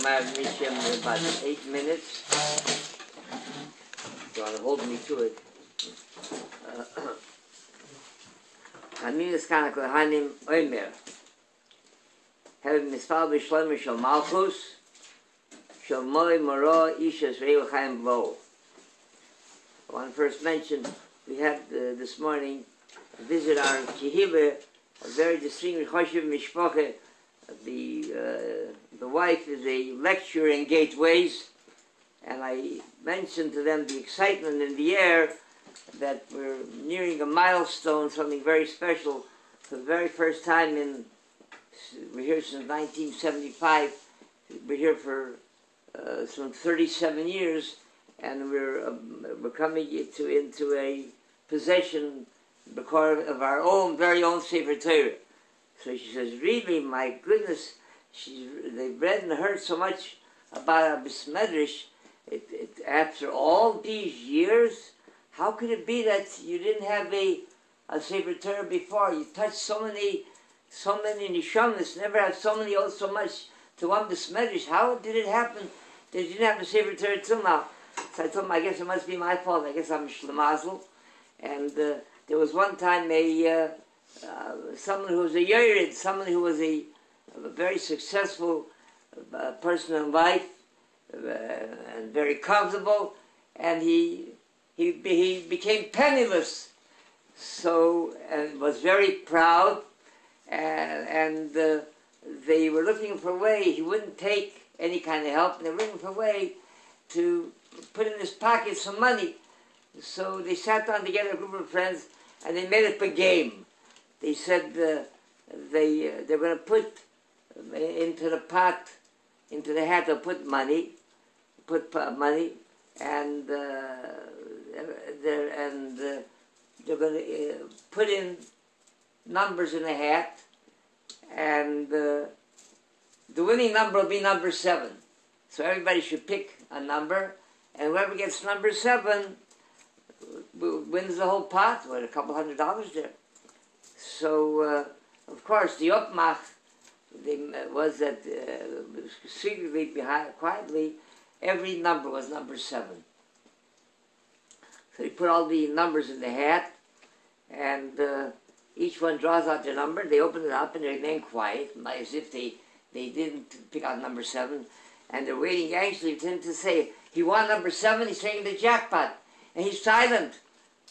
my mission about 8 minutes. You want to hold me to it. Haminas kana kohanim oimer. Have mispal b'shloim shel malchus shel moi moro ishas reu chaim bo. I want to first mention we had this morning visit our Kihibe, a very distinguished Choshev Mishpache. The wife is a lecturer in Gateways, and I mentioned to them the excitement in the air that we're nearing a milestone, something very special. For the very first time we're here since 1975. We're here for some 37 years, and we're coming into a possession of our own, very own Sefer Torah. So she says, really, my goodness, they've read and heard so much about Abis Medrash. After all these years, how could it be that you didn't have a Sefer Torah before? You touched so many nishamas, never had so much to one Abis Medrash. How did it happen that you didn't have a Sefer Torah till now? So I told him, I guess it must be my fault. I guess I'm Shlemazel. And there was one time someone who was a Yerid, someone who was a very successful person in life, and very comfortable, and he became penniless. So, and was very proud, and they were looking for a way. He wouldn't take any kind of help, and they were looking for a way to put in his pocket some money. So they sat down together, a group of friends, and they made up a game. They said they're going to put into the pot, into the hat, they'll put money, and they're going to put in numbers in the hat, and the winning number will be number 7. So everybody should pick a number, and whoever gets number 7 wins the whole pot with a couple $100 there. So, of course, the upmach was that secretly, quietly, every number was number 7. So he put all the numbers in the hat, and each one draws out their number. They open it up and they remain quiet, as if they didn't pick out number 7. And they're waiting anxiously for him to say, he won number 7, he's taking the jackpot. And he's silent.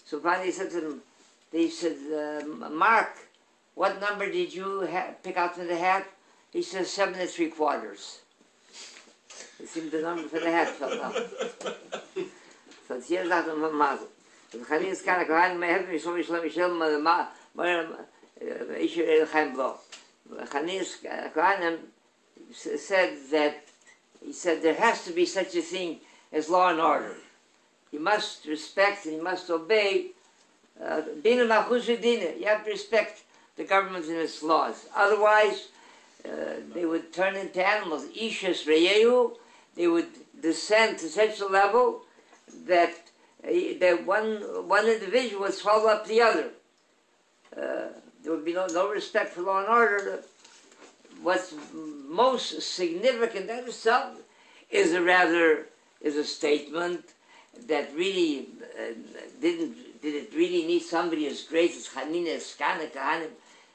So finally they said, Mark, what number did you pick out from the hat? He says 7 3/4. It seemed the number for the hat fell out. So it's here that mazel. The Chanis kana kohanim me'hevim yishom yishlem isher el chaim blo. Chanis kohanim said that there has to be such a thing as law and order. You must respect and you must obey. You have to respect the government and its laws. Otherwise, they would turn into animals. Ishas reyehu, they would descend to such a level that one individual would swallow up the other. There would be no respect for law and order. What's most significant in itself is a statement that really did it really need somebody as great as Hanina Skana Kahanim.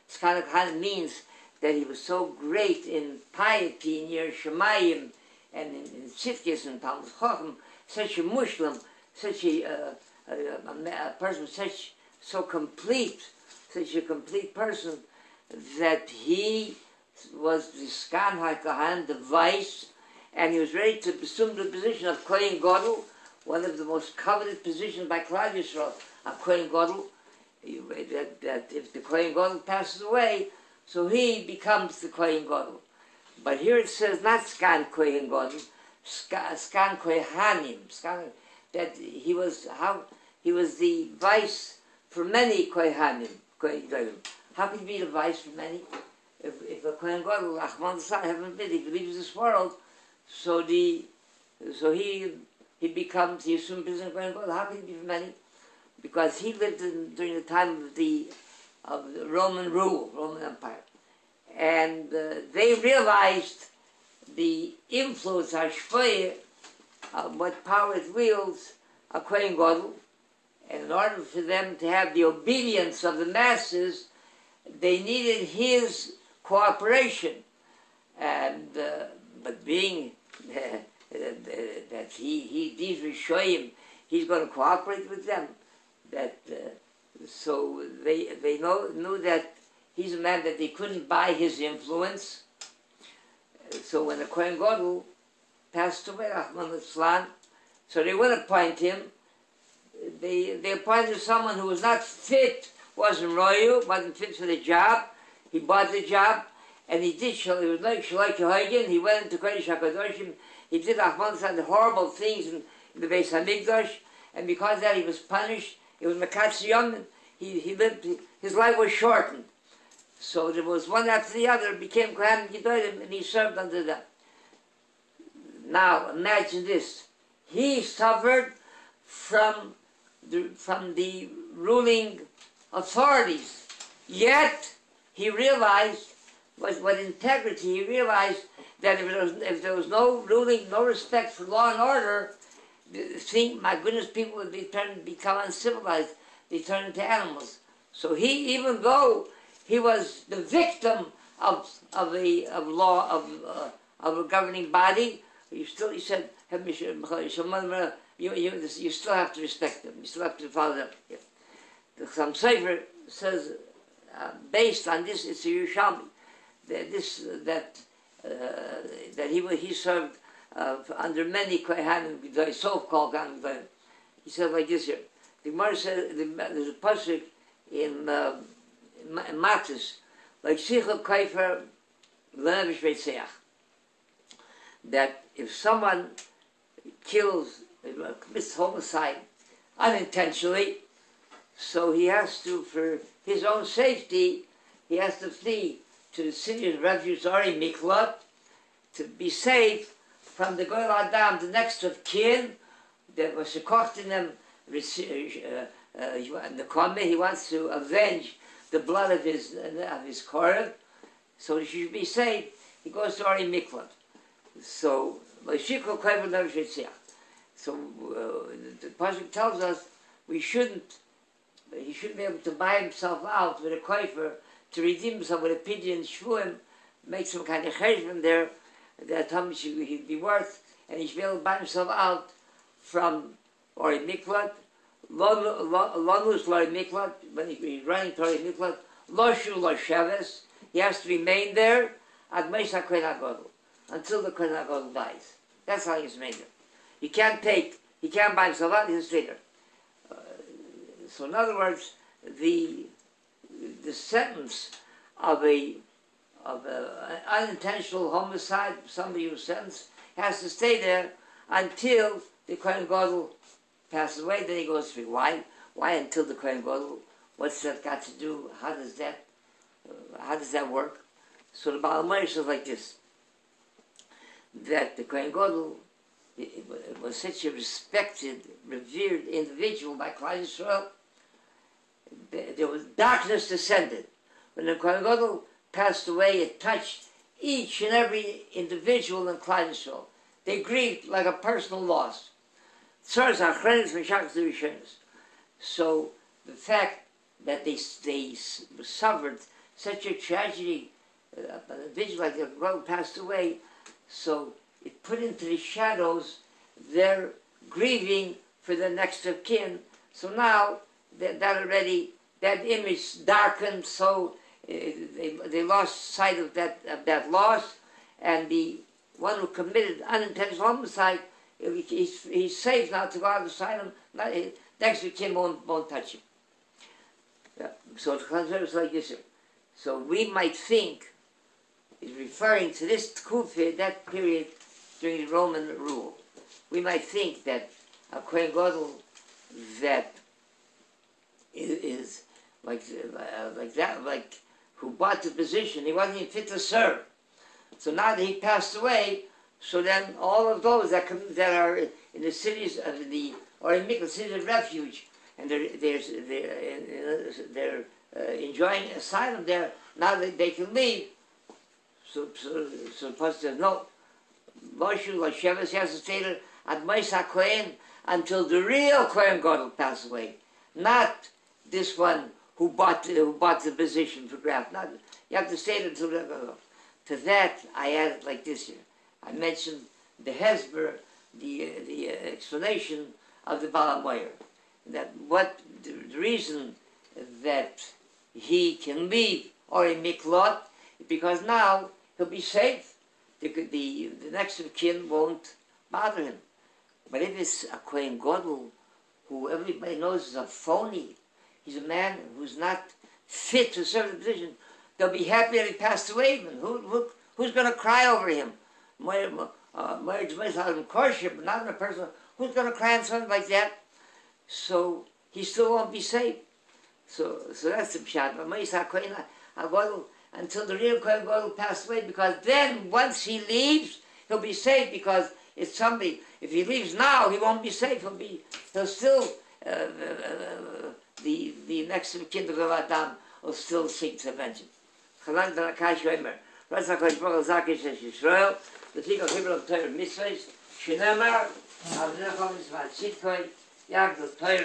Skana Kahanim means that he was so great in piety, in Yer Shemayim, and in Tzidkis and Talmud Chacham, such a Muslim, such a person, such a complete person, that he was the Skan HaKahan, the vice, and he was ready to assume the position of Kohen Gadol, one of the most coveted positions by Klal Yisrael, of Kohen Gadol, that if the Kohen Gadol passes away, so he becomes the Kohen Gadol. But here it says not Skan Kohen Gadol, Skan Kohanim, that he was the vice for many Kohanim, Kohen Gadol. How can he be the vice for many? If a Kohen Gadol, Achman L'San, heaven forbid, he leaves this world, so he assumed position of Kohen Gadol. How can he be for many? Because he lived during the time of the Roman rule, Roman Empire. And they realized the influence, Hashpaya, what power it wields, a Kohen Gadol, and in order for them to have the obedience of the masses, they needed his cooperation. And but being that these Rishoyim, he's going to cooperate with them. That so they knew that he's a man that they couldn't buy his influence. So when the Kohen Gadol passed away, Rahman al-Islam, so they wouldn't appoint him. They appointed someone who was not fit, wasn't royal, wasn't fit for the job. He bought the job, and he did. He was like Shalai Kehoigin. He went into Kodesh HaKadoshim. He did Rahman al-Islam horrible things in the Beis Hamikdash, and because of that he was punished. It was Mekatz Yom. He lived. His life was shortened. So there was one after the other, became Kohen Gedolim, and he served under them. Now imagine this: he suffered from the ruling authorities. Yet he realized, with integrity, he realized that if there was no ruling, no respect for law and order, my goodness, people would become uncivilized. They turn into animals. So he, even though he was the victim of a governing body, he said, you still have to respect them. You still have to follow them. Yeah. The Chassam Sofer says, based on this, it's a Yerushalmi, that he served under many Kohanim, so-called Kohanim. He said like this here. The Gemara said, there's a pasuk in Matis, like Sichel Kaifer Lenevish Veitzeach, that if someone commits homicide unintentionally, so he has to, for his own safety, he has to flee to the city of refuge, or Miklat, to be safe from the Goyal Adam, the next of kin, that was shekocht in them, he wants to avenge the blood of his Korev, so he should be safe. He goes to Ari Miklat. So, the pasuk tells us he shouldn't be able to buy himself out with a koifer to redeem himself with a pidyon shvuim, make some kind of cheshbon there, that how much he'd be worth, and he should be able to buy himself out from Ori Miklat, Lonus Lori Miklat, when he's running to Ori Miklat, Loshu Losheves, he has to remain there, Ad Meisha Kohen HaGadol, until the Kohen HaGadol dies. That's how he's made it. He can't buy himself out, he'll stay there. So in other words, the sentence of an unintentional homicide, somebody who's sentenced, has to stay there until the Kohen Gadol passes away. Then he goes free. Why until the Kohen Gadol? What's that got to do? How does that work? So the Baal Moshe says like this: that the Kohen Gadol was such a respected, revered individual by Klal Yisrael. There was darkness descended. When the Kohen Gadol passed away, it touched each and every individual in Klal Yisrael. They grieved like a personal loss. So the fact that they suffered such a tragedy, an individual like the Gadol passed away, so it put into the shadows their grieving for the next of kin. So now that image darkened, so they lost sight of that loss, and the one who committed unintentional homicide, he's safe now to go out of the asylum. Next of kin won't touch him. Yeah. So it's like this. So we might think, is referring to this Tkufa, that period during the Roman rule. We might think that a Kohen Gadol that is like who bought the position, he wasn't even fit to serve. So now that he passed away, so then all of those that are in the cities of or in the cities of refuge, and they're enjoying asylum there, now that they can leave. So the pastor says, no, Moshe Lasheves, he has to stay there at Moshe Kohen until the real Kohen God will pass away. Not this one who bought the position for graft. Not, you have to stay there until the To that, I added like this here. I mentioned the Hezber, the explanation of the Baal HaMoyer. That what the reason that he can leave or a miklot, because now he'll be safe. The next of kin won't bother him. But if it's a Kohen Gadol, who everybody knows is a phony, he's a man who's not fit to serve the position, they'll be happy that he passed away. And who's going to cry over him? Marriage might have him courtship, but not in a person. Who's going to cry on something like that? So he still won't be safe. So that's the pshat. Until the real Kohen Gadol passed away, because then once he leaves, he'll be safe, because it's somebody. If he leaves now, he won't be safe. He'll still the next of kin of Adam will still seek to avenge him. Chalan ben Akash Yomer. Ratzak HaShbach Zakish Yisrael. The Tig of Hebrew of Torah Mitzvahs. Shinemar. Avnechom Mitzvah Tzidkoi. Yag the Torah.